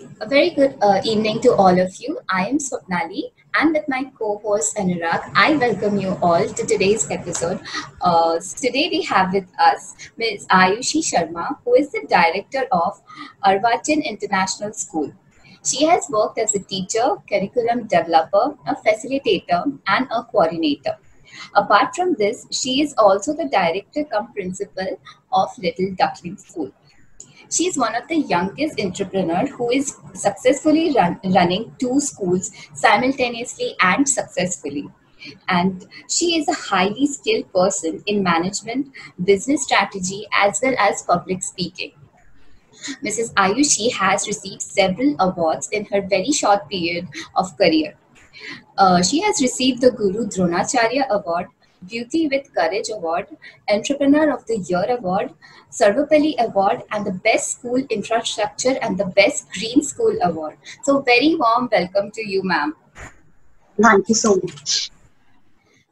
A very good evening to all of you. I am Swapnali, and with my co-host Anurag, I welcome you all to today's episode. Today we have with us Ms. Ayushi Sharma, who is the director of Arvachan International School. She has worked as a teacher, curriculum developer, a facilitator, and a coordinator. Apart from this, she is also the director cum principal of Little Duckling School. She is one of the youngest entrepreneurs who is successfully running two schools simultaneously and successfully. And she is a highly skilled person in management, business strategy, as well as public speaking. Mrs. Ayushi has received several awards in her very short period of career. She has received the Guru Dronacharya Award, Beauty with Courage Award, Entrepreneur of the Year Award, Sarvapalli Award, and the Best School Infrastructure and the Best Green School Award. So, very warm welcome to you, ma'am. Thank you so much.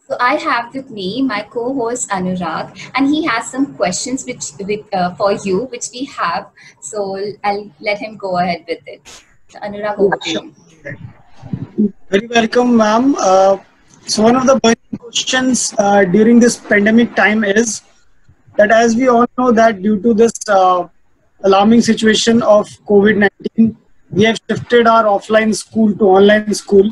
So, I have with me my co-host Anurag, and he has some questions for you, which we have. So, I'll let him go ahead with it. So, Anurag, over to you. Very welcome, ma'am. So one of the burning questions during this pandemic time is that, as we all know, that due to this alarming situation of COVID-19, we have shifted our offline school to online school.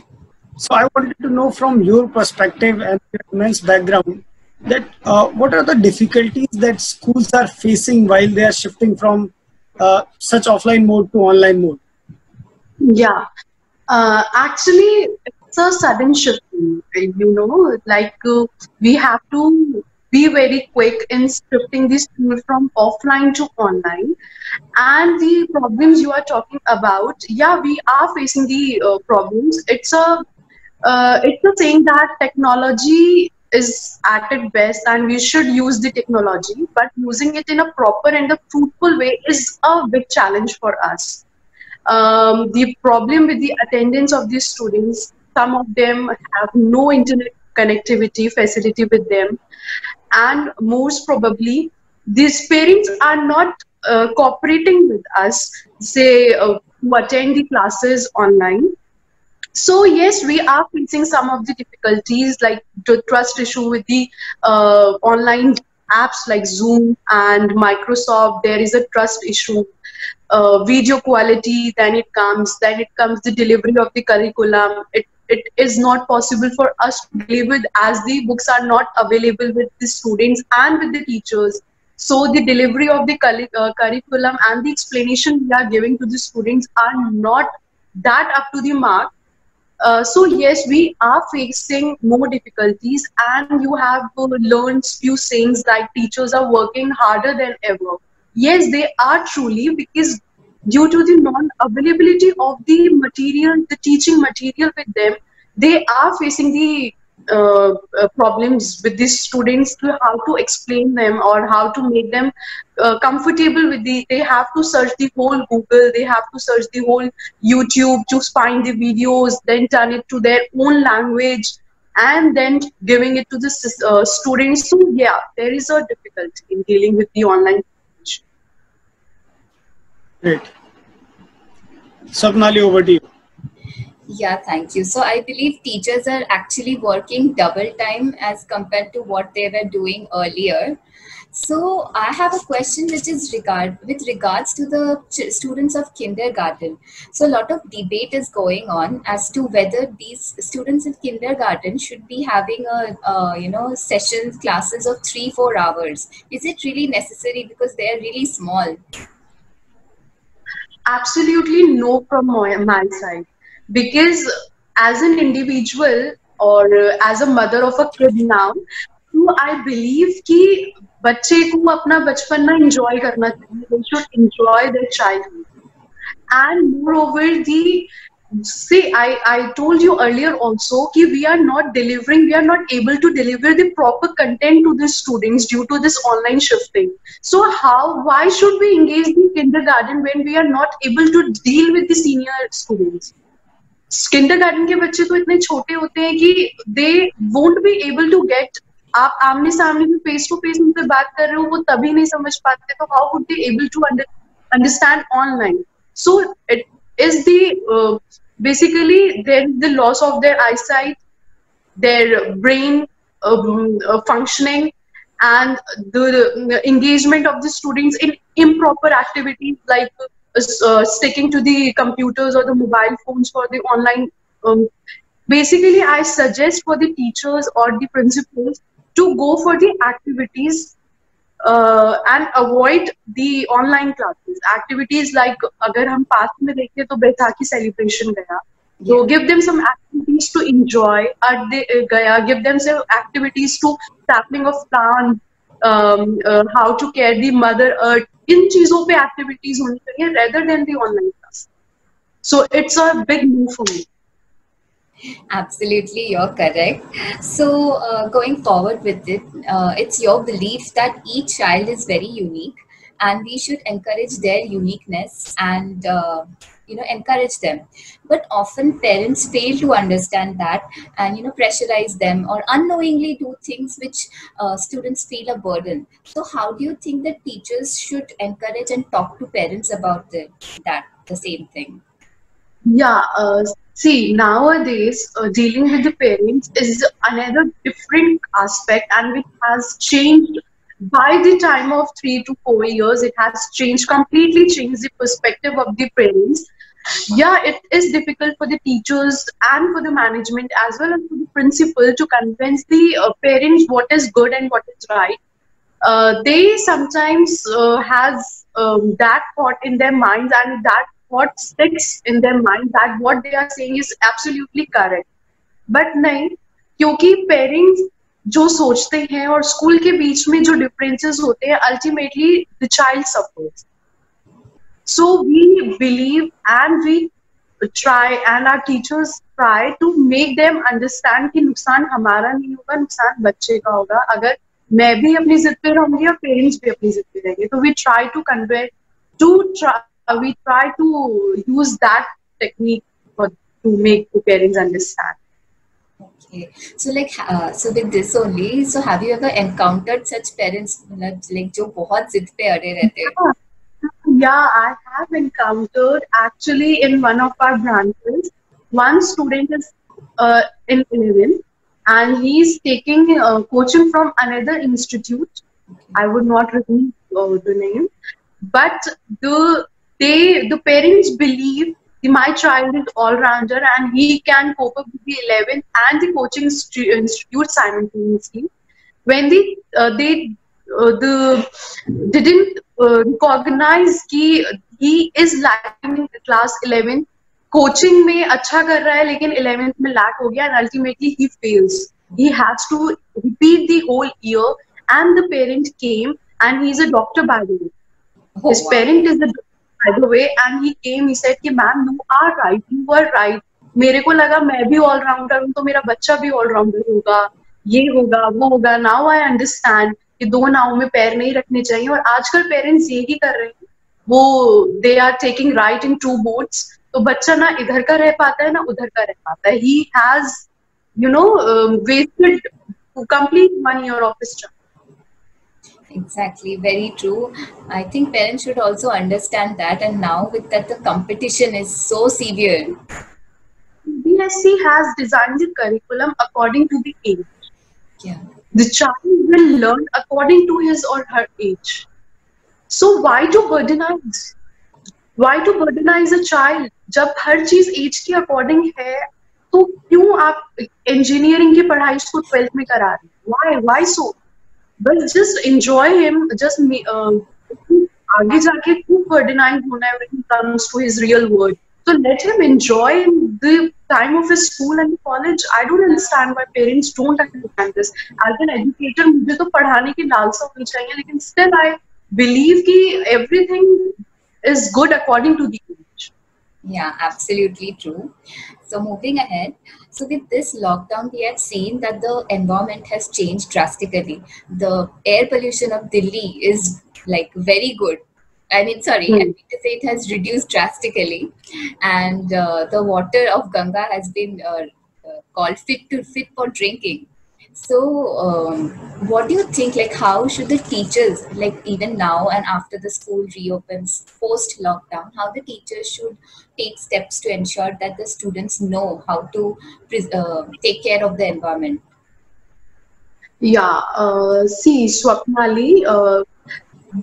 So I wanted to know from your perspective and your immense background that what are the difficulties that schools are facing while they are shifting from such offline mode to online mode? Yeah, actually, it's a sudden shift. We have to be very quick in shifting this tool from offline to online. And the problems you are talking about, yeah, we are facing the problems. It's a saying that technology is at its best and we should use the technology, but using it in a proper and a fruitful way is a big challenge for us. The problem with the attendance of these students, some of them have no internet connectivity facility with them, and most probably these parents are not cooperating with us, say, to attend the classes online. So yes, we are facing some of the difficulties like the trust issue with the online apps like Zoom and Microsoft. There is a trust issue, video quality, then it comes the delivery of the curriculum. It is not possible for us to deliver as the books are not available with the students and with the teachers. So the delivery of the curriculum and the explanation we are giving to the students are not that up to the mark. So yes, we are facing more difficulties, and you have learned few sayings like teachers are working harder than ever. Yes, they are truly, because due to the non-availability of the material, the teaching material with them, they are facing the problems with these students to how to explain them or how to make them comfortable with they have to search the whole Google, they have to search the whole YouTube to find the videos, then turn it to their own language and then giving it to the students. So yeah, there is a difficulty in dealing with the online teaching. Great. Swapnali, over to you. Yeah, thank you. So I believe teachers are actually working double time as compared to what they were doing earlier. So I have a question which is with regards to the students of kindergarten. So a lot of debate is going on as to whether these students in kindergarten should be having sessions, classes of 3-4 hours. Is it really necessary because they are really small? Absolutely no from my side, because as an individual or as a mother of a kid now, so I believe कि बच्चे को अपना बचपन ना enjoy करना चाहिए. They should enjoy their childhood. And moreover, I told you earlier also कि we are not able to deliver the proper content to the students due to this online shifting. So why should we engage the kindergarten when we are not able to deal with the senior students? Kindergarten के बच्चे तो इतने छोटे होते हैं कि they won't be able to get, आप आमने सामने में face to face उनसे बात कर रहे हो, वो तभी नहीं समझ पाते, तो how would they able to understand online? So is the basically then the loss of their eyesight, their brain functioning, and the engagement of the students in improper activities like sticking to the computers or the mobile phones for the online. Basically, I suggest for the teachers or the principals to go for the activities and avoid the online classes. Activities like अगर हम पास में देखें तो Baisakhi celebration गया, so give them some activities to enjoy. Gaya, give them some activities to sapling of plants, how to care the mother earth. इन चीजों पे activities होनी चाहिए rather than the online class. So it's a big move for me. Absolutely, you're correct. So, going forward with it, it's your belief that each child is very unique, and we should encourage their uniqueness and encourage them. But often parents fail to understand that, and pressurize them or unknowingly do things which students feel a burden. So, how do you think that teachers should encourage and talk to parents about the same thing? Yeah, see, nowadays dealing with the parents is another different aspect, and it has changed by the time of 3 to 4 years. It has changed, completely changed the perspective of the parents. Yeah, it is difficult for the teachers and for the management as well as for the principal to convince the parents what is good and what is right. They sometimes has that thought in their minds, and that thought sticks in their mind that what they are saying is absolutely correct. But नहीं, क्योंकि parents जो सोचते हैं और school के बीच में जो differences होते हैं, ultimately the child suffers. So we believe and we try, and our teachers try to make them understand कि नुकसान हमारा नहीं होगा, नुकसान बच्चे का होगा. अगर मैं भी अपनी जिद पे रहूंगी और पेरेंट्स भी अपनी जिद पे रहेंगे, तो we try to convey, we try to use that technique to make the parents understand. Okay, so so with this only, so have you ever encountered such parents like जो बहुत जिद पे अड़े रहते हैं? Yeah, I have encountered actually in one of our branches. One student is in 11th, and he's taking coaching from another institute. I would not reveal the name, but the parents believe my child is all-rounder and he can cope up with the 11th and the coaching institute simultaneously. When they didn't recognize कि he is lacking in class 11th, coaching में अच्छा कर रहा है लेकिन 11th में lack हो गया, and ultimately he fails. He has to repeat the whole year, and the parent came, and he is a doctor by the way. His parent is the doctor by the way, and he came. He said कि ma'am, you are right, you were right. मेरे को लगा मैं भी all rounder हूँ तो मेरा बच्चा भी all rounder होगा, ये होगा वो होगा. Now I understand कि दो नाव में पैर नहीं रखने चाहिए, और आजकल पेरेंट्स यही कर रहे हैं. वो they are taking right in two boats, तो बच्चा ना इधर का रह पाता है ना उधर का रह पाता है. He has wasted complete 1 year of his child. Exactly, very true. I think parents should also understand that, and now with that the competition is so severe. BSc has designed the curriculum according to the age. Yeah. The child will learn according to his or her age. So why to burdenize? Why to burdenize a child? जब हर चीज age के according है, तो क्यों आप engineering की पढ़ाई उसको 12th में करा रहे हैं? Why? Why so? But just enjoy him. Just आगे जाके क्यों burdenize होना है when it comes to his real world? So let him enjoy the time of his school and college. I don't understand why parents don't understand this. As an educator, मुझे तो पढ़ाने की लालसा होनी चाहिए, लेकिन still I believe कि everything is good according to the age. Yeah, absolutely true. So moving ahead, so with this lockdown, we have seen that the environment has changed drastically. The air pollution of Delhi is like very good. I mean to say it has reduced drastically, and the water of Ganga has been called fit for drinking. So, what do you think? Like, how should the teachers, like even now and after the school reopens post lockdown, how the teachers should take steps to ensure that the students know how to take care of the environment? Yeah, see, Swapnali,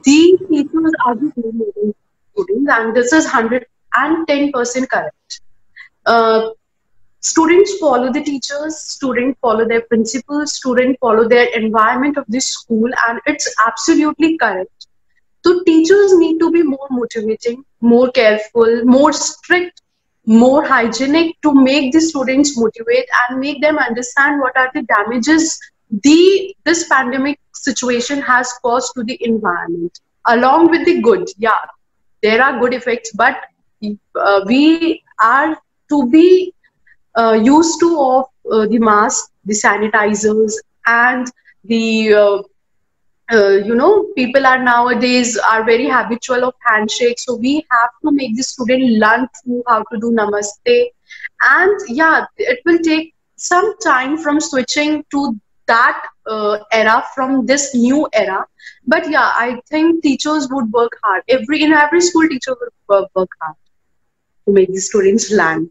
the teachers are the role models of students, and this is 110% correct. Uh, Students follow the teachers, students follow their principals, students follow their environment of the school, and it's absolutely correct. So teachers need to be more motivating, more careful, more strict, more hygienic to make the students motivate and make them understand what are the damages this pandemic situation has caused to the environment. Along with the good, yeah, there are good effects, but we are to be used to of the mask, the sanitizers, and the people are nowadays are very habitual of handshake, so we have to make the student learn through how to do namaste. And yeah, it will take some time from switching to that era, from this new era. But yeah, I think teachers would work hard, in every school teacher would work hard to make the students learn.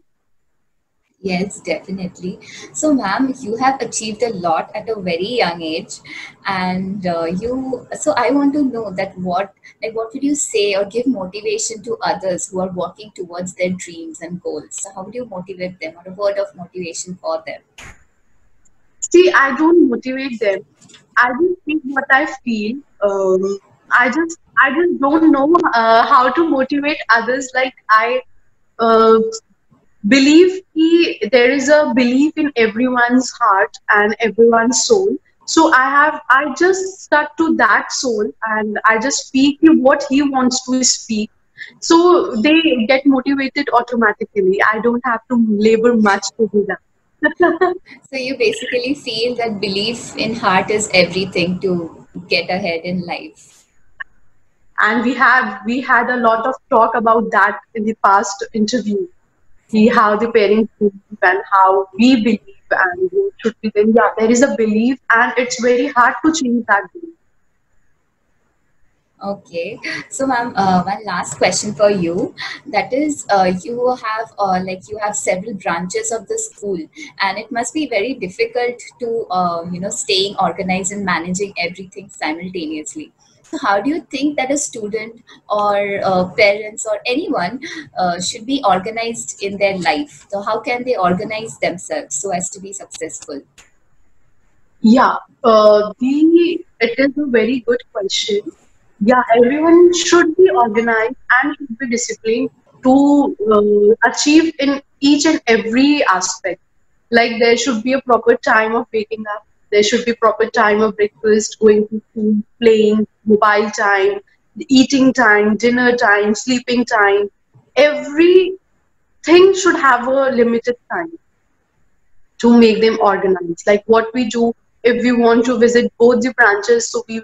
Yes, definitely. So, ma'am, you have achieved a lot at a very young age, and you. So, I want to know that what would you say or give motivation to others who are working towards their dreams and goals? So, how would you motivate them, or a word of motivation for them? See, I don't motivate them. I just think what I feel. I just don't know how to motivate others. Like I uh, believe there is a belief in everyone's heart and everyone's soul. So I just stuck to that soul, and I just speak what he wants to speak. So they get motivated automatically. I don't have to labor much to do that. So, you basically feel that belief in heart is everything to get ahead in life. And we had a lot of talk about that in the past interview. How the parents believe and how we believe and what should be then. Yeah, there is a belief, and it's very hard to change that belief. Okay, so ma'am, one last question for you. That is, you have several branches of the school, and it must be very difficult to staying organized and managing everything simultaneously. So, how do you think that a student or parents or anyone should be organized in their life? So, how can they organize themselves so as to be successful? Yeah, it is a very good question. Yeah, everyone should be organized and should be disciplined to achieve in each and every aspect. Like there should be a proper time of waking up. There should be proper time of breakfast, going to school, playing, mobile time, eating time, dinner time, sleeping time. Everything should have a limited time to make them organized. Like what we do if we want to visit both the branches, so we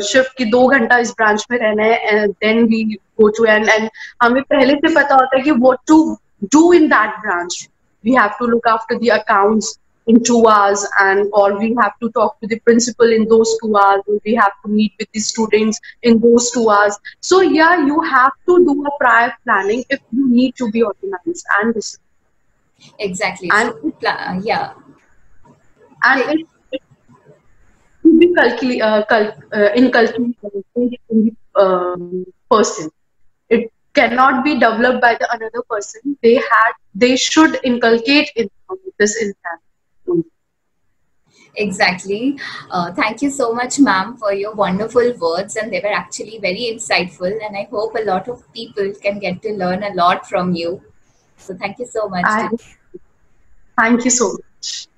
shift कि 2 घंटा इस branch में रहना है, and then we go to and हमें पहले से पता होता है कि what to do in that branch. We have to look after the accounts in 2 hours, and or we have to talk to the principal in those 2 hours, or we have to meet with the students in those 2 hours. So yeah, you have to do a prior planning if you need to be organized and disciplined. Exactly. And So, yeah. and it should be inculcated in the person. It cannot be developed by the another person. They should inculcate this in them. Exactly. Thank you so much, ma'am, for your wonderful words, and they were actually very insightful. And I hope a lot of people can get to learn a lot from you. So, thank you so much. I thank you so much.